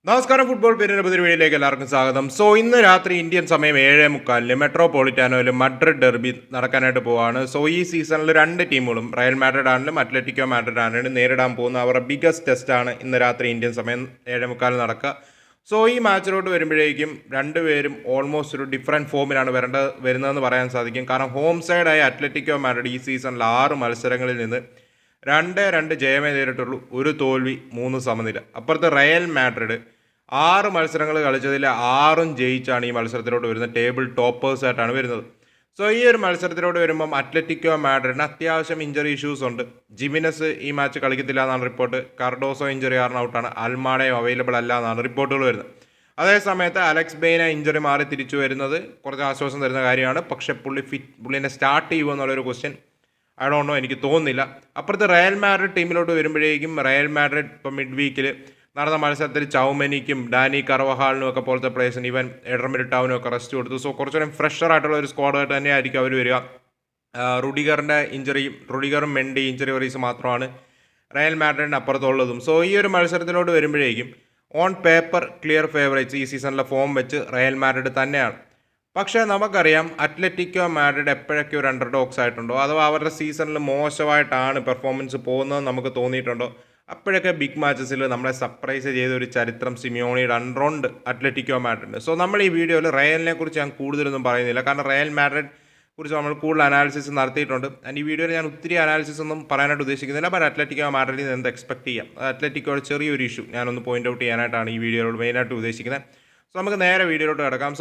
നമസ്കാരം. ഫുട്ബോൾ പേരിൻ്റെ പുതിയ വീഡിയോയിലേക്ക് എല്ലാവർക്കും സ്വാഗതം. ഇന്ന് രാത്രി ഇന്ത്യൻ സമയം 7:45 മെട്രോപൊളിറ്റാനോയിൽ മഡ്രിഡ് ഡെർബി നടക്കാനായിട്ട് പോവാണ്. ഈ സീസണിൽ രണ്ട് ടീമുകളും റയൽ മാഡ്രിഡ് ആണെങ്കിലും അത്ലറ്റിക്കോ മാഡ്രിഡ് ആണെങ്കിലും നേരിടാൻ പോകുന്ന അവരുടെ ബിഗസ്റ്റ് ടെസ്റ്റാണ് ഇന്ന് രാത്രി ഇന്ത്യൻ സമയം 7:45 നടക്കുക. ഈ മാച്ചിലോട്ട് വരുമ്പോഴേക്കും രണ്ടുപേരും ഓൾമോസ്റ്റ് ഒരു ഡിഫറൻറ്റ് ഫോമിലാണ് വരുന്നതെന്ന് പറയാൻ സാധിക്കും. കാരണം ഹോം സൈഡായ അത്ലറ്റിക്കോ മാഡ്രിഡ് ഈ സീസണിൽ 6 മത്സരങ്ങളിൽ നിന്ന് 2-2 ജയമേ നേരിട്ടുള്ളൂ, ഒരു തോൽവി, 3 സമനില. അപ്പുറത്ത് റയൽ മാഡ്രിഡ് 6 മത്സരങ്ങൾ കളിച്ചതിൽ 6ഉം ജയിച്ചാണ് ഈ മത്സരത്തിലോട്ട് വരുന്നത്. ടേബിൾ ടോപ്പേഴ്സായിട്ടാണ് വരുന്നത്. ഈ ഒരു മത്സരത്തിലോട്ട് വരുമ്പം അത്ലറ്റിക്കോ മാഡ്രിഡിന് അത്യാവശ്യം ഇഞ്ചറി ഇഷ്യൂസ് ഉണ്ട്. ജിമിനസ് ഈ മാച്ച് കളിക്കത്തില്ല എന്നാണ് റിപ്പോർട്ട്. കാർഡോസോ ഇഞ്ചറി കാരണം ഔട്ടാണ്. അൽമാഡയും അവൈലബിൾ അല്ല എന്നാണ് റിപ്പോർട്ടുകൾ വരുന്നത്. അതേസമയത്ത് അലക്സ് ബെയ്ന ഇഞ്ചറി മാറി തിരിച്ചു വരുന്നത് കുറച്ച് ആശ്വാസം തരുന്ന കാര്യമാണ്. പക്ഷേ പുള്ളിനെ സ്റ്റാർട്ട് ചെയ്യുമോ എന്നുള്ളൊരു ക്വസ്റ്റ്യൻ ഐ ഡോണ്ട് നോ, എനിക്ക് തോന്നുന്നില്ല. അപ്പുറത്ത് റയൽ മാഡ്രിഡ് ടീമിലോട്ട് വരുമ്പോഴേക്കും റയൽ മാഡ്രിഡ് ഇപ്പോൾ മിഡ് വീക്കിൽ നടന്ന മത്സരത്തിൽ ചൗമനിക്കും ഡാനി കർവഹാളിനും ഒക്കെ പോലത്തെ പ്ലേയേഴ്സിന് ഇവൻ എഡർമിലിട്ടാവിനും ഒക്കെ റെസ്റ്റ് കൊടുത്തു. കുറച്ചുകൂടെ ഫ്രഷർ ആയിട്ടുള്ള ഒരു സ്ക്വാഡായിട്ട് തന്നെയായിരിക്കും അവർ വരിക. റുഡിഗറും മെൻഡി ഇഞ്ചറി വറീസ് മാത്രമാണ് റയൽ മാഡ്രിഡിന് അപ്പുറത്തുള്ളതും. ഈ ഒരു മത്സരത്തിലോട്ട് വരുമ്പോഴേക്കും ഓൺ പേപ്പർ ക്ലിയർ ഫേവറേറ്റ്സ് ഈ സീസണിലെ ഫോം വെച്ച് റയൽ മാഡ്രിഡ് തന്നെയാണ്. പക്ഷേ നമുക്കറിയാം അത്ലറ്റിക്കോ മാഡ്രിഡ് എപ്പോഴൊക്കെ ഒരു അണ്ടർ ഡോഗ്സ് ആയിട്ടുണ്ടോ, അഥവാ അവരുടെ സീസണിൽ മോശമായിട്ടാണ് പെർഫോമൻസ് പോകുന്നത് നമുക്ക് തോന്നിയിട്ടുണ്ടോ, അപ്പോഴൊക്കെ ബിഗ് മാച്ചസിൽ നമ്മളെ സർപ്രൈസ് ചെയ്ത ഒരു ചരിത്രം സിമിയോണിയുടെ അണ്ടറുണ്ട് അത്ലറ്റിക്കോ മാഡ്രിഡ്. നമ്മൾ ഈ വീഡിയോയിൽ റയലിനെ കുറിച്ച് ഞാൻ കൂടുതലൊന്നും പറയുന്നില്ല. കാരണം റയൽ മാഡ്രിഡ് കുറിച്ച് നമ്മൾ കൂടുതൽ അനാലിസിസ് നടത്തിയിട്ടുണ്ട്. ആൻഡ് ഈ വീഡിയോയിൽ ഞാൻ ഒത്തിരി അനാലിസിസ് ഒന്നും പറയാനായിട്ട് ഉദ്ദേശിക്കുന്നില്ല. ബട്ട് അത്ലറ്റിക്കോ മാഡ്രിഡിൽ നിന്ന് എന്ത് എക്സ്പെക്ട് ചെയ്യാം, അത്ലറ്റിക്കോയുടെ ചെറിയൊരു ഇഷ്യൂ ഞാനൊന്ന് പോയിന്റ് ഔട്ട് ചെയ്യാനായിട്ടാണ് ഈ വീഡിയോയിൽ മെയിനായിട്ട് ഉദ്ദേശിക്കുന്നത്. നമുക്ക് നേരെ വീഡിയോയിലോട്ട് കിടക്കാം.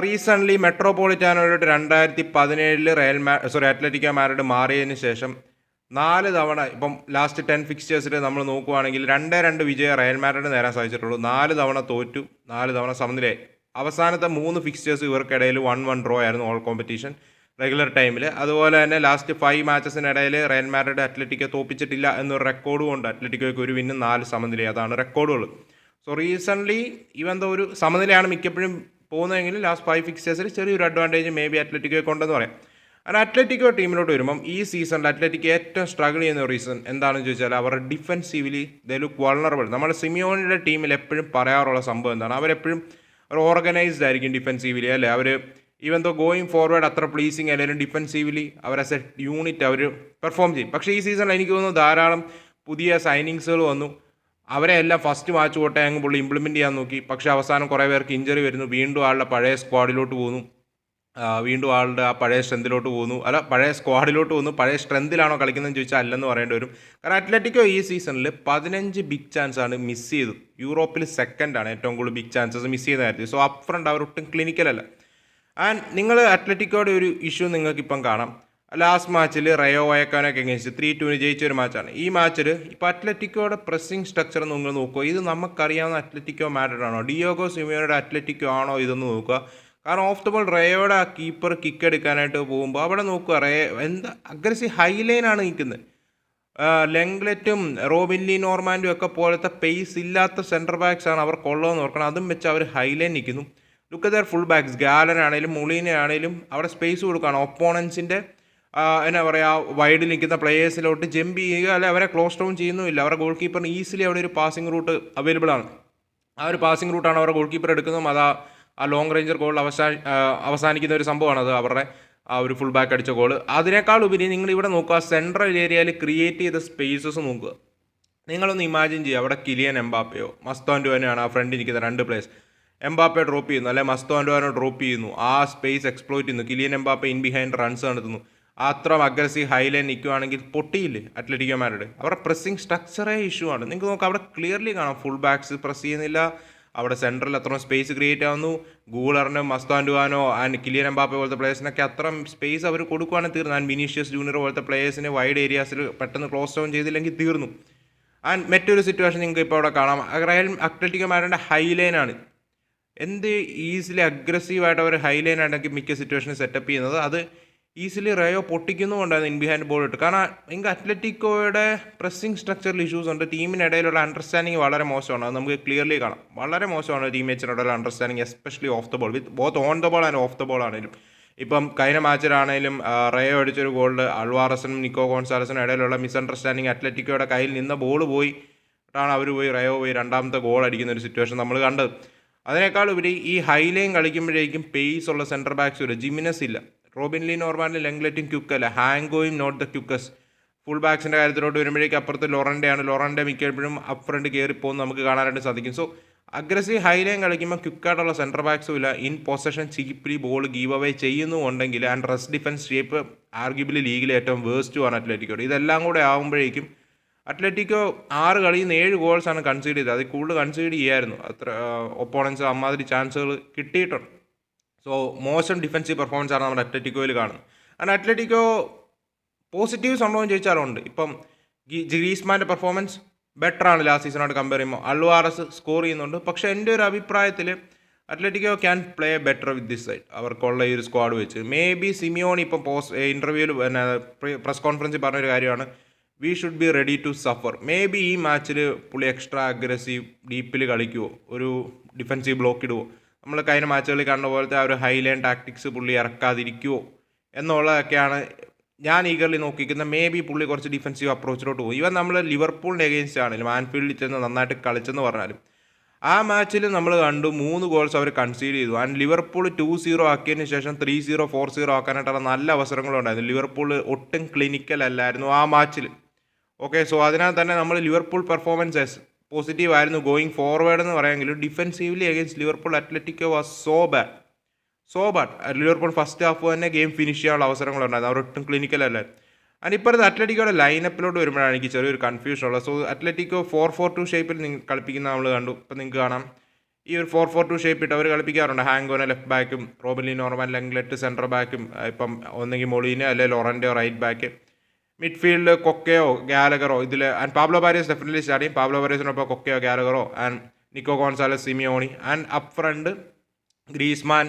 റീസെൻ്റ്ലി മെട്രോപൊളിറ്റാനോയിലോട്ട് 2017 അത്ലറ്റിക്കോ മാഡ്രിഡ് മാറിയതിന് ശേഷം 4 തവണ ഇപ്പം ലാസ്റ്റ് 10 ഫിക്സ്ചേഴ്സിൽ നമ്മൾ നോക്കുകയാണെങ്കിൽ 2-2 വിജയം റയൽ മാഡ്രിഡ് നേടാൻ സാധിച്ചിട്ടുള്ളൂ. 4 തവണ തോറ്റു, 4 തവണ സമനിലയായി. അവസാനത്തെ 3 ഫിക്സ്ചേഴ്സ് ഇവർക്കിടയിൽ 1-1 ഡ്രോ ആയിരുന്നു ഓൾ കോമ്പറ്റീഷൻ റെഗുലർ ടൈമിൽ. അതുപോലെ തന്നെ ലാസ്റ്റ് 5 മാച്ചസിനിടയിൽ റയൽ മാഡ്രിഡ് അത്ലറ്റിക്കോ തോപ്പിച്ചിട്ടില്ല എന്നൊരു റെക്കോർഡും ഉണ്ട്. അത്ലറ്റിക്കോയ്ക്ക് ഒരു വിന്നും 4 സമനില, അതാണ് റെക്കോർഡുകൾ. റീസെൻ്റ്ലി ഇവന്താ ഒരു സമനിലയാണ് മിക്കപ്പോഴും പോകുന്നതെങ്കിൽ ലാസ്റ്റ് 5 ഫിക്സ്ചേഴ്സിൽ ചെറിയൊരു അഡ്വാൻറ്റേജ് മേ ബി അത്ലറ്റിക്കോയ്ക്ക് ഉണ്ടെന്ന് പറയാം. അങ്ങനെ അത്ലറ്റിക്കോ ടീമിലോട്ട് വരുമ്പം ഈ സീസണിൽ അത്ലറ്റിക്കോ ഏറ്റവും സ്ട്രഗിൾ ചെയ്യുന്ന റീസൺ എന്താണെന്ന് ചോദിച്ചാൽ അവരുടെ ഡിഫെൻസീവ്ലി ദേ ലുക്ക് വൾണറബിൾ. നമ്മുടെ സിമിയോണിയുടെ ടീമിൽ എപ്പോഴും പറയാറുള്ള സംഭവം എന്താണ്, അവരെപ്പോഴും ഒരു ഓർഗനൈസ്ഡ് ആയിരിക്കും ഡിഫെൻസീവ്ലി, അല്ലേ? അവർ ഈവൻ ദോ ഗോയിങ് ഫോർവേഡ് അത്ര പ്ലീസിങ് അല്ലെങ്കിലും ഡിഫെൻസീവ്ലി അവർ ആസ് എ യൂണിറ്റ് അവർ പെർഫോം ചെയ്യും. പക്ഷേ ഈ സീസണിൽ എനിക്ക് തോന്നുന്നു ധാരാളം പുതിയ സൈനിങ്സുകൾ വന്നു. അവരെ എല്ലാം ഫസ്റ്റ് മാച്ച് തൊട്ടേ അങ്ങ് പുള്ളി ഇംപ്ലിമെൻറ്റ് ചെയ്യാൻ നോക്കി. പക്ഷേ അവസാനം കുറേ പേർക്ക് ഇഞ്ചറി വരുന്നു, വീണ്ടും ആളുടെ പഴയ സ്ക്വാഡിലോട്ട് പോകുന്നു, വീണ്ടും ആളുടെ ആ പഴയ സ്ട്രെങ്തിലോട്ട് പോകുന്നു. പഴയ സ്ക്വാഡിലോട്ട് പോകുന്നു. പഴയ സ്ട്രെങ്തിലാണോ കളിക്കുന്നതെന്ന് ചോദിച്ചാൽ അല്ലെന്ന് പറയേണ്ടി വരും. കാരണം അത്ലറ്റിക്കോ ഈ സീസണിൽ 15 ബിഗ് ചാൻസ് ആണ് മിസ് ചെയ്തത്. യൂറോപ്പിൽ സെക്കൻഡാണ് ഏറ്റവും കൂടുതൽ ബിഗ് ചാൻസസ് മിസ് ചെയ്ത കാര്യത്തിൽ. അപ്പ് ഫ്രണ്ട് അവരൊട്ടും ക്ലിനിക്കലല്ല. ആൻഡ് നിങ്ങൾ അത്ലറ്റിക്കോയുടെ ഒരു ഇഷ്യൂ നിങ്ങൾക്കിപ്പം കാണാം. ലാസ്റ്റ് മാച്ചിൽ റയോ വയക്കാനൊക്കെ അഗേൻസ്റ്റ് 3-2 ജയിച്ച ഒരു മാച്ചാണ്. ഈ മാച്ചിൽ ഇപ്പോൾ അത്ലറ്റിക്കോയുടെ പ്രസ്സിംഗ് സ്ട്രക്ചർ നിങ്ങൾ നോക്കുക. ഇത് നമുക്കറിയാവുന്ന അത്ലറ്റിക്കോ മാഡ്രിഡ് ആണോ, ഡിയോഗോ സിമിയോയുടെ അത്ലറ്റിക്കോ ആണോ ഇതെന്ന് നോക്കുക. കാരണം ഓഫ് ദ ബോൾ റയോയുടെ ആ കീപ്പർ കിക്ക് എടുക്കാനായിട്ട് പോകുമ്പോൾ അവിടെ നോക്കുക, എന്താ അഗ്രസീവ് ഹൈലൈനാണ് നിൽക്കുന്നത്. ലെങ്ലെറ്റും റോബിൻലി നോർമാൻഡും ഒക്കെ പോലത്തെ പേസ് ഇല്ലാത്ത സെൻറ്റർ ബാക്സ് ആണ് അവർക്കുള്ളതെന്ന് ഓർക്കണം. അതും വെച്ച് അവർ ഹൈലൈൻ നിൽക്കുന്നു. Look there full backs, gallon ആണെങ്കിലും മുളീനെ ആണെങ്കിലും അവിടെ സ്പേസ് കൊടുക്കുകയാണ്. ഒപ്പോണൻസിൻ്റെ എന്നാ പറയുക, വൈഡിൽ നിൽക്കുന്ന പ്ലേയേഴ്സിലോട്ട് ജമ്പ് ചെയ്യുക, അല്ലെ അവരെ ക്ലോസ് ഡൗൺ ചെയ്യുന്നുമില്ല. അവരുടെ ഗോൾ കീപ്പറിന് ഈസിലി അവിടെ ഒരു പാസിംഗ് റൂട്ട് അവൈലബിൾ ആണ്. ആ ഒരു പാസിംഗ് റൂട്ടാണ് അവരുടെ ഗോൾ കീപ്പർ എടുക്കുന്നതും ആ ലോങ് റേഞ്ചർ ഗോളിൽ അവസാനിക്കുന്ന ഒരു സംഭവമാണ് അത്, അവരുടെ ആ ഒരു ഫുൾ ബാക്ക് അടിച്ച ഗോൾ. അതിനേക്കാൾ ഉപരി നിങ്ങൾ ഇവിടെ നോക്കുക, സെൻട്രൽ ഏരിയയിൽ ക്രിയേറ്റ് ചെയ്ത സ്പേസസ് നോക്കുക. നിങ്ങളൊന്ന് ഇമാജിൻ ചെയ്യുക, അവിടെ കിലിയൻ എംബാപ്പയോ മസ്തോൻഡുവാനോ ആ ഫ്രണ്ടിൽ നിൽക്കുന്ന 2 പ്ലേയേഴ്സ്. എംബാപ്പയെ ഡ്രോപ്പ് ചെയ്യുന്നു, അല്ലെ മസ്തോൻഡുവാനോ ഡ്രോപ്പ് ചെയ്യുന്നു, ആ സ്പേസ് എക്സ്പ്ലോയിറ്റ് ചെയ്യുന്നു. Kylian Mbappé in behind runs നടത്തുന്നു. അത്ര അഗ്രസീവ് ഹൈലൈൻ നിൽക്കുകയാണെങ്കിൽ പൊട്ടിയില്ലേ അത്ലറ്റിക്കോ മാഡ്രിഡ്? അവരുടെ പ്രസ്സിംഗ് സ്ട്രക്ചറേ ഇഷ്യൂ ആണ്. നിങ്ങൾക്ക് നോക്കാം, അവിടെ ക്ലിയർലി കാണാം ഫുൾ ബാക്സ് പ്രസ് ചെയ്യുന്നില്ല. അവിടെ സെൻട്രൽ അത്രയും സ്പേസ് ക്രിയേറ്റ് ആവുന്നു. ഗൂളറിനും മസ്താൻഡുവാനോ ആൻഡ് കിലിയൻ എംബാപ്പെ പോലത്തെ പ്ലേയേഴ്സിനൊക്കെ അത്രയും സ്പേസ് അവർ കൊടുക്കുകയാണെങ്കിൽ തീർന്നു. ആൻഡ് വിനീഷ്യസ് ജൂനിയർ പോലത്തെ പ്ലേയേഴ്സിന് വൈഡ് ഏരിയാസിൽ പെട്ടെന്ന് ക്ലോസ് ഡൗൺ ചെയ്തില്ലെങ്കിൽ തീർന്നു. ആൻഡ് മറ്റൊരു സിറ്റുവേഷൻ നിങ്ങൾക്ക് ഇപ്പോൾ അവിടെ കാണാം, അത്ലറ്റിക്കോ മാഡ്രിഡിൻ്റെ ഹൈലൈനാണ് എന്ത് ഈസിലി അഗ്രസീവായിട്ട് അവർ ഹൈലൈനായിട്ടൊക്കെ മിക്ക സിറ്റുവേഷനിൽ സെറ്റപ്പ് ചെയ്യുന്നത്. അത് ഈസിലി റയോ പൊട്ടിക്കുന്നുകൊണ്ടായിരുന്നു ഇൻ ബിഹൈൻഡ് ബോൾ ഇട്ട്. കാരണം എനിക്ക് അത്ലറ്റിക്കോയുടെ പ്രസ്സിംഗ് സ്ട്രക്ചറിൽ ഇഷ്യൂസ് ഉണ്ട്. ടീമിനിടയിലുള്ള അണ്ടർസ്റ്റാൻഡിങ് വളരെ മോശമാണ്. അത് നമുക്ക് ക്ലിയർലി കാണാം. വളരെ മോശമാണ് ടീമേറ്റ്സിനോടുള്ള understanding, especially off the ball, with both on the ball and off the ball ആണെങ്കിലും. ഇപ്പം കഴിഞ്ഞ മാച്ചിലാണെങ്കിലും റയോ അടിച്ചൊരു ഗോളിൽ അൾവാറസിനും നിക്കോ ഗോൺസാലസിനും ഇടയിലുള്ള മിസ്അണ്ടർസ്റ്റാൻഡിങ്, അത്ലറ്റിക്കോയുടെ കയ്യിൽ നിന്ന് ബോൾ പോയി എന്നിട്ടാണ് അവർ പോയി റയോ പോയി രണ്ടാമത്തെ ഗോൾ അടിക്കുന്ന ഒരു സിറ്റുവേഷൻ നമ്മൾ കണ്ടത്. അതിനേക്കാൾ ഉപരി ഈ ഹൈലൈൻ കളിക്കുമ്പോഴേക്കും പേസ് ഉള്ള സെൻറ്റർ ബാക്സ് ഇല്ല. ജിമിനസ് ഇല്ല, റോബിൻ ലീ നോർമാനും ലെങ്ലെറ്റും ക്യുക്കല്ല, ഹാങ്കോയും നോട്ട് ദ ക്യുക്കസ്. ഫുൾ ബാക്സിൻ്റെ കാര്യത്തിലോട്ട് വരുമ്പോഴേക്കും അപ്പുറത്ത് ലൊറൻ്റെ മിക്കപ്പോഴും അപ്പ് ഫ്രണ്ട് കയറിപ്പോകുന്ന നമുക്ക് കാണാനായിട്ട് സാധിക്കും. സോ അഗ്രസീവ് ഹൈലൈൻ കളിക്കുമ്പോൾ ക്വിക്കായിട്ടുള്ള സെൻറ്റർ ബാക്സും ഇല്ല. In possession ചീപ്ലി ball give away ചെയ്യുന്നുണ്ടെങ്കിൽ ആൻഡ് റെസ്റ്റ് ഡിഫൻസ് ഷേപ്പ് ആർഗ്യുബിളി ലീഗിലെ ഏറ്റവും വേസ്റ്റുമാണ് അത്ലറ്റിക്കോയുടെ. ഇതെല്ലാം കൂടെ ആകുമ്പോഴേക്കും അത്ലറ്റിക്കോ 6 കളിയിൽ നിന്ന് 7 ഗോൾസാണ് കൺസീഡ് ചെയ്തത്. അതിൽ കൂടുതൽ കൺസീഡ് ചെയ്യായിരുന്നു. അത്ര ഒപ്പോണൻസ് അമ്മാതിരി ചാൻസുകൾ കിട്ടിയിട്ടുണ്ട്. സോ മോശം ഡിഫൻസീവ് പെർഫോമൻസ് ആണ് നമ്മുടെ അത്ലറ്റിക്കോയിൽ കാണുന്നത്. ആൻഡ് അത്ലറ്റിക്കോ പോസിറ്റീവ്സ് ഉണ്ടോ എന്ന് ചോദിച്ചാലുണ്ട്. ഇപ്പം ഗ്രീസ്മാൻ്റെ പെർഫോമൻസ് ബെറ്റർ ആണ് ലാസ്റ്റ് സീസണോട് കമ്പയർ ചെയ്യുമ്പോൾ. അൽവാറസ് സ്കോർ ചെയ്യുന്നുണ്ട്. പക്ഷേ എൻ്റെ ഒരു അഭിപ്രായത്തിൽ Atletico can play better with this side, അവർക്കുള്ള ഈ ഒരു സ്ക്വാഡ് വെച്ച്. മേ ബി സിമിയോണി ഇപ്പം ഇൻ്റർവ്യൂവിൽ പിന്നെ പ്രസ് കോൺഫറൻസിൽ പറഞ്ഞൊരു കാര്യമാണ്, we should be ready to suffer. Maybe ഈ മാച്ചിൽ പുള്ളി എക്സ്ട്രാ അഗ്രസീവ് ഡീപ്പിൽ കളിക്കുമോ, ഒരു ഡിഫൻസീവ് ബ്ലോക്ക് ഇടുമോ, നമ്മൾ കഴിഞ്ഞ മാച്ചുകളിൽ കണ്ട പോലത്തെ ആ ഒരു ഹൈലൈൻ ടാക്ടിക്സ് പുള്ളി ഇറക്കാതിരിക്കുമോ എന്നുള്ളതൊക്കെയാണ് ഞാൻ ഈഗർലി നോക്കിക്കുന്നത്. മേ ബി പുള്ളി കുറച്ച് ഡിഫൻസീവ് അപ്രോച്ചിലോട്ട് പോകും. ഇവൻ നമ്മൾ ലിവർപൂളിൻ്റെ എഗെയിൻസ്റ്റ് ആണെങ്കിലും ആൻഫീൽഡിൽ ചെന്ന് നന്നായിട്ട് കളിച്ചെന്ന് പറഞ്ഞാലും ആ മാച്ചിൽ നമ്മൾ കണ്ടു 3 ഗോൾസ് അവർ കൺസീഡ് ചെയ്തു. ആൻഡ് ലിവർപൂൾ 2-0 ആക്കിയതിന് ശേഷം 3-0 4-0 ആക്കാനായിട്ടുള്ള നല്ല അവസരങ്ങളുണ്ടായിരുന്നു. ലിവർപൂൾ ഒട്ടും ക്ലിനിക്കൽ അല്ലായിരുന്നു ആ മാച്ചിൽ. ഓക്കെ, സോ അതിനാൽ തന്നെ നമ്മൾ ലിവർപൂൾ പെർഫോമൻസസ് പോസിറ്റീവ് ആയിരുന്നു ഗോയിങ് ഫോർവേഡ് എന്ന് പറയാമെങ്കിലും defensively against Liverpool Atletico was so bad. Liverpool first half തന്നെ ഗെയിം ഫിനിഷ് ചെയ്യാനുള്ള അവസരങ്ങളുണ്ടായിരുന്നു. അവർ ഒട്ടും ക്ലിനിക്കൽ അല്ലായിരുന്നു. ആൻഡ് ഇപ്പോഴത്തെ അത്ലറ്റിക്കോയുടെ ലൈനപ്പിലോട്ട് വരുമ്പോഴാണ് എനിക്ക് ചെറിയൊരു കൺഫ്യൂഷൻ ഉള്ളത്. സോ അത്ലറ്റിക്കോ 4-4-2 ഷേപ്പിൽ കളിപ്പിക്കുന്ന നമ്മൾ കണ്ടു. ഇപ്പം നിങ്ങൾക്ക് കാണാം ഈ ഒരു 4-4-2 ഷേപ്പ് ഇട്ട് അവർ കളിപ്പിക്കാറുണ്ട്. ഹാങ്കോനെ ലെഫ്റ്റ് ബാക്കും, Robin Le Normand Lenglet centre ബാക്കും, ഇപ്പം ഒന്നെങ്കിൽ മൊളീന അല്ലെങ്കിൽ ലൊറൻ്റെയോ റൈറ്റ് ബാക്ക്. മിഡ്ഫീൽഡ് കൊക്കയോ ഗാലഗറോ ഇതിൽ. And Pablo Barrios definitely start ചെയ്യും. പാബ്ലോ ബാരിയസിനൊപ്പം കൊക്കയോ ഗാലഗറോ and Nico Gonzalez Simeone. And up front Griezmann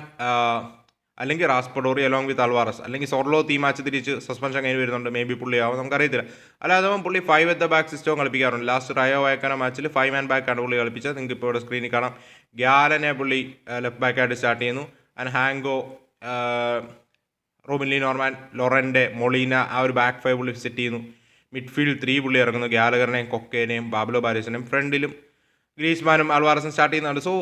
അല്ലെങ്കിൽ റാസ്പഡോറി അലോങ് വിത്ത് അൽവാറസ്, അല്ലെങ്കിൽ സോർലോ ഈ മാച്ച് തിരിച്ച് സസ്പെൻഷൻ കഴിഞ്ഞ് വരുന്നുണ്ട്. മേ ബി പുള്ളിയാവും, നമുക്കറിയത്തില്ല. അല്ലാതെ പുള്ളി 5 at the back സിസ്റ്റവും കളിപ്പിക്കാറുണ്ട്. ലാസ്റ്റ് റയോ വയക്കാന മാച്ചിൽ 5 man ബാക്കാണ് പുള്ളി കളിപ്പിച്ചത്. നിങ്ങൾക്ക് ഇപ്പോൾ ഇവിടെ സ്ക്രീനിൽ കാണാം. ഗ്യാലനെ പുള്ളി ലെഫ്റ്റ് ബാക്കായിട്ട് സ്റ്റാർട്ട് ചെയ്യുന്നു. And Hancko, Robin Le Normand, Llorente, Molina ആ ഒരു ബാക്ക് 5 പുള്ളി സെറ്റ് ചെയ്യുന്നു. മിഡ്ഫീൽഡ് 3 പുള്ളി ഇറങ്ങുന്നു. ഗാലഗറിനെയും കൊക്കേനെയും പാബ്ലോ ബാരിസിനെയും. ഫ്രണ്ടിലും ഗ്രീസ്മാനും അൽവാറസും സ്റ്റാർട്ട് ചെയ്യുന്നുണ്ട്. സോ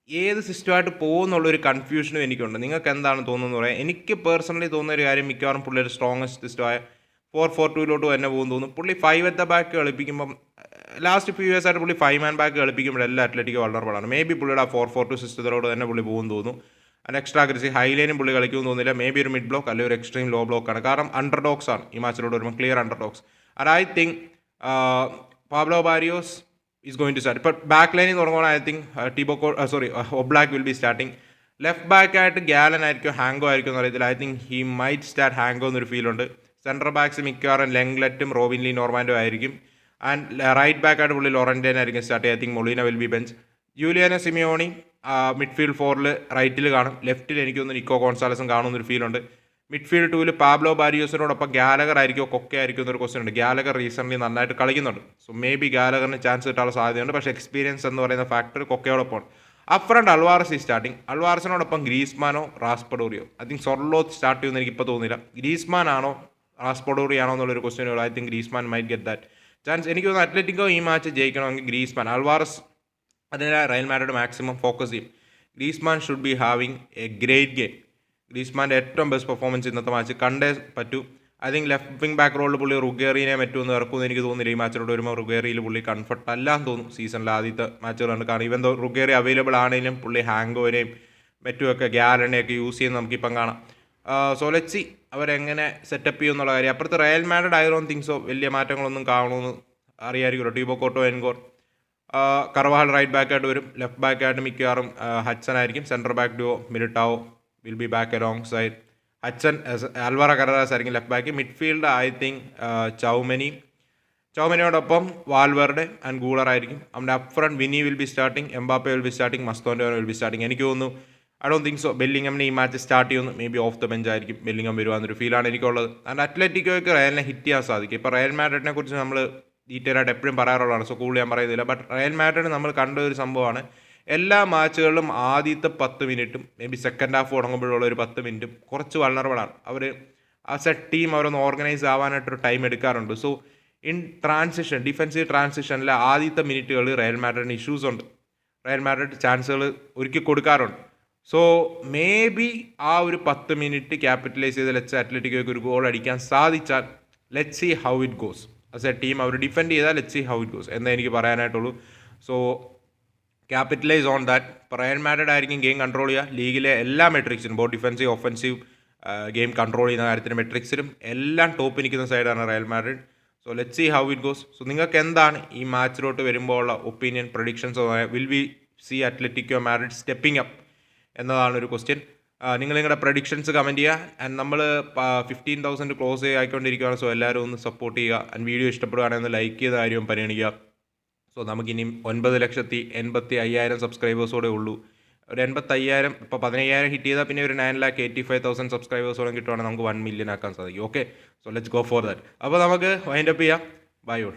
ഏത് സിസ്റ്റമായിട്ട് പോകുന്നുള്ളൊരു കൺഫ്യൂഷനും എനിക്കുണ്ട്. നിങ്ങൾക്ക് എന്താണ് തോന്നുന്നത് പറയാം. എനിക്ക് പേഴ്സണലി തോന്നുന്ന ഒരു കാര്യം മിക്കവാറും പുള്ളി ഒരു സ്ട്രോങ്ങസ്റ്റ് സിസ്റ്റമായ 4-4-2 തന്നെ പോകുന്നു തോന്നുന്നു. പുള്ളി 5 at the back കളിപ്പിക്കുമ്പം ലാസ്റ്റ് ഫ്യൂ ഇയേഴ്സ് ആയിട്ട് പുള്ളി 5 man ബാക്ക് കളിപ്പിക്കുമ്പോഴെല്ലാം അത്ലറ്റിക്കോ വളർന്നതാണ്. മേ ബി പുള്ളിയുടെ ആ 4-4-2 സിസ്റ്റത്തിലോട് തന്നെ പുള്ളി പോകുന്നു തോന്നുന്നു. ആൻഡ് എക്സ്ട്രാ അഗ്രസീവ് ഹൈലൈനും പുള്ളി കളിക്കുമെന്ന് തോന്നുന്നില്ല. മേ ബി ഒരു മിഡ് ബ്ലോക്ക് അല്ലെങ്കിൽ ഒരു എക്സ്ട്രീം ലോ ബ്ലോക്കാണ്. കാരണം അണ്ടർഡോഗ്സ് ആണ് ഈ മാച്ചിലോട് വരുമ്പോൾ, clear underdogs. And I think Pablo Barrios is going to start. But back line തുടങ്ങുമ്പോൾ I think Oblak will be starting. Left back ആയിട്ട് ഗ്യാലൻ ആയിരിക്കും ഹാങ്കോ ആയിരിക്കും എന്ന് അറിയത്തില്ല. I think he might start Hancko എന്നൊരു ഫീലുണ്ട്. സെൻറ്റർ ബാക്സ് മിക്കവാറും ലെങ്ലെറ്റും Robin Lee നോർമാൻഡോ ആയിരിക്കും. ആൻഡ് റൈറ്റ് ബാക്ക് ആയിട്ട് പുള്ളി ലൊറൻ്റെനായിരിക്കും സ്റ്റാർട്ട് ചെയ്യുക. I think Molina will be bench. Giuliano Simeone midfield 4 റൈറ്റിൽ കാണും. ലെഫ്റ്റിൽ എനിക്കൊന്ന് നിക്കോ ഗോൺസാലസും കാണുന്നൊരു ഫീലുണ്ട്. മിഡ്ഫീൽഡ് 2 പാബ്ലോ ബാരിയോസിനോടൊപ്പം ഗാലഗർ ആയിരിക്കും കൊക്കെ ആയിരിക്കും എന്നൊരു ക്വസ്റ്റ്യൻ ഉണ്ട്. ഗാലഗർ റീസെൻ്റ്ലി നന്നായിട്ട് കളിക്കുന്നുണ്ട്. സോ മേ ബി ഗാലഗറിന് ചാൻസ് കിട്ടാനുള്ള സാധ്യതയുണ്ട്. പക്ഷേ എക്സ്പീരിയൻസ് എന്ന് പറയുന്ന ഫാക്ടർ കൊക്കയോടൊപ്പം. അപ്പ് ഫ്രണ്ട് അൽവാറസ് ഈ സ്റ്റാർട്ടിങ്. അൽവാറസിനോടൊപ്പം ഗ്രീസ്മാനോ റാസ്പഡോറിയോ. ഐ തിങ്ക് സൊർലോ സ്റ്റാർട്ട് ചെയ്യുമെന്ന് എനിക്കിപ്പോൾ തോന്നുന്നില്ല. ഗ്രീസ്മാൻ ആണോ റാസ്പഡോറി ആണോ എന്നുള്ളൊരു ക്വസ്റ്റ്യനുള്ളൂ. I think Griezmann might get that chance. എനിക്ക് തോന്നുന്നു അത്ലറ്റിക്കോ ഈ മാച്ച് ജയിക്കണമെങ്കിൽ ഗ്രീസ്മാൻ, അൽവാറസ് അതിനെ റയൽ മാഡ്രിഡ് മാക്സിമം ഫോക്കസ് ചെയ്യും. Griezmann should be having a great game. ഗ്രീസ്മാൻ്റെ ഏറ്റവും ബെസ്റ്റ് പെർഫോമൻസ് ഇന്നത്തെ മാച്ച് കണ്ടേ പറ്റൂ. I think left wing back റോളിൽ പുള്ളി റുഗേറിനെ പറ്റുമെന്ന് ഇറക്കുമെന്ന് എനിക്ക് തോന്നുന്നില്ല. ഈ മാച്ചിലോട്ട് വരുമ്പോൾ റുഗേറിയിൽ പുള്ളി കംഫർട്ട് അല്ലാന്ന് തോന്നുന്നു. സീസണിലെ ആദ്യത്തെ മാച്ചുകളാണ്. കാരണം ഇവൻ റുഗേറി അവൈലബിൾ ആണെങ്കിലും പുള്ളി ഹാങ്കോനെയും മറ്റുമൊക്കെ ഗ്യാലനെയൊക്കെ യൂസ് ചെയ്യുന്ന നമുക്കിപ്പം കാണാം. സോ ലെറ്റ്സ് സീ അവരെങ്ങനെ സെറ്റപ്പ് ചെയ്യുമെന്നുള്ള കാര്യം. അപ്പുറത്ത് Real Madrid I don't think so വലിയ മാറ്റങ്ങളൊന്നും കാണുമെന്ന് അറിയാമായിരിക്കുമല്ലോ. ടീബോ കോട്ടോ എൻഗോർ, കർവാഹൽ റൈറ്റ് ബാക്കായിട്ട് വരും. ലെഫ്റ്റ് ബാക്കായിട്ട് മിക്കവാറും ഹഡ്സൺ ആയിരിക്കും. Centre back duo Militao will be back alongside. Hudson, Alvaro Carreras ആയിരിക്കും left back. Midfield I think ചൗമനിയോടൊപ്പം വാൽവെർഡെ ആൻഡ് ഗൂളർ ആയിരിക്കും. നമ്മുടെ up front Vini will be starting, Mbappe will be starting, Mastantuono will be starting. എനിക്ക് തോന്നുന്നു I don't think so ബെല്ലിംഗമിനെ ഈ match start ചെയ്യുന്നു. Maybe off the bench ആയിരിക്കും Bellingham വരുവാന്നൊരു ഫീലാണ് എനിക്കുള്ളത്. ആൻഡ് അത്ലറ്റിക്കോയ്ക്ക് റയലിനെ ഹിറ്റ് ചെയ്യാൻ സാധിക്കും. ഇപ്പോൾ റയൽ മാഡ്രിഡിനെ കുറിച്ച് നമ്മൾ ഡീറ്റെയിൽ ആയിട്ട് എപ്പോഴും പറയാറുള്ളതാണ്. സോ കൂടുതൽ ഞാൻ പറയുന്നില്ല. ബട്ട് റയൽ മാഡ്രിഡ് നമ്മൾ കണ്ട ഒരു സംഭവമാണ്. എല്ലാ മാച്ചുകളിലും ആദ്യത്തെ 10 മിനിറ്റും മേ ബി സെക്കൻഡ് ഹാഫ് തുടങ്ങുമ്പോഴുള്ള ഒരു 10 മിനിറ്റും കുറച്ച് വൾണറബിളാണ്. അവർ ആസ് എ ടീം അവരൊന്ന് ഓർഗനൈസ് ആവാനായിട്ടൊരു ടൈം എടുക്കാറുണ്ട്. സോ ഇൻ ട്രാൻസിഷൻ, ഡിഫൻസീവ് ട്രാൻസിഷനിലെ ആദ്യത്തെ മിനിറ്റുകൾ റയൽ മാഡ്രിഡിന് ഇഷ്യൂസ് ഉണ്ട്. റയൽ മാഡ്രിഡ് ചാൻസുകൾ ഒരുക്കി കൊടുക്കാറുണ്ട്. സോ മേ ബി ആ ഒരു 10 മിനിറ്റ് ക്യാപിറ്റലൈസ് ചെയ്ത് ലെറ്റ്സ് അത്ലറ്റിക്കോയ്ക്ക് ഒരു ഗോൾ അടിക്കാൻ സാധിച്ചാൽ let see how it goes. As a team അവർ ഡിഫെൻഡ് ചെയ്താൽ let see how it goes എന്നേ എനിക്ക് പറയാനായിട്ടുള്ളൂ. So capitalise on that. Real Madrid ആയിരിക്കും ഗെയിം കൺട്രോൾ ചെയ്യുക. ലീഗിലെ എല്ലാ മെട്രിക്സിലും both defensive offensive game control ചെയ്യുന്ന കാര്യത്തിന് മെട്രിക്സിലും എല്ലാം ടോപ്പ് നിൽക്കുന്ന സൈഡാണ് Real Madrid. So let see how it goes. So നിങ്ങൾക്ക് എന്താണ് ഈ മാച്ചിലോട്ട് വരുമ്പോൾ ഉള്ള opinion, predictions? Will we see Atletico Madrid stepping up എന്നതാണ് ഒരു ക്വസ്റ്റ്യൻ. നിങ്ങൾ നിങ്ങളുടെ പ്രഡിക്ഷൻസ് കമൻറ്റ് ചെയ്യുക. ആൻഡ് നമ്മൾ 15,000 ക്ലോസ് ആയിക്കൊണ്ടിരിക്കുകയാണ്. സോ എല്ലാവരും ഒന്ന് സപ്പോർട്ട് ചെയ്യുക. ആൻഡ് വീഡിയോ ഇഷ്ടപ്പെടുകയാണെങ്കിൽ ഒന്ന് ലൈക്ക് ചെയ്ത കാര്യവും പരിഗണിക്കുക. സോ നമുക്കിനി 9,85,000 സബ്സ്ക്രൈബേഴ്സോടെ ഉള്ളൂ. ഒരു 85,000, ഇപ്പോൾ 15,000 ഹിറ്റ് ചെയ്താൽ പിന്നെ ഒരു 9,85,000 സബ്സ്ക്രൈബേഴ്സോടെ കിട്ടുവാണെങ്കിൽ നമുക്ക് 1 മില്യൺ ആക്കാൻ സാധിക്കും. Okay, so let's go for that. അപ്പോൾ നമുക്ക് വൈൻഡ് അപ്പ് ചെയ്യാം. Bye all.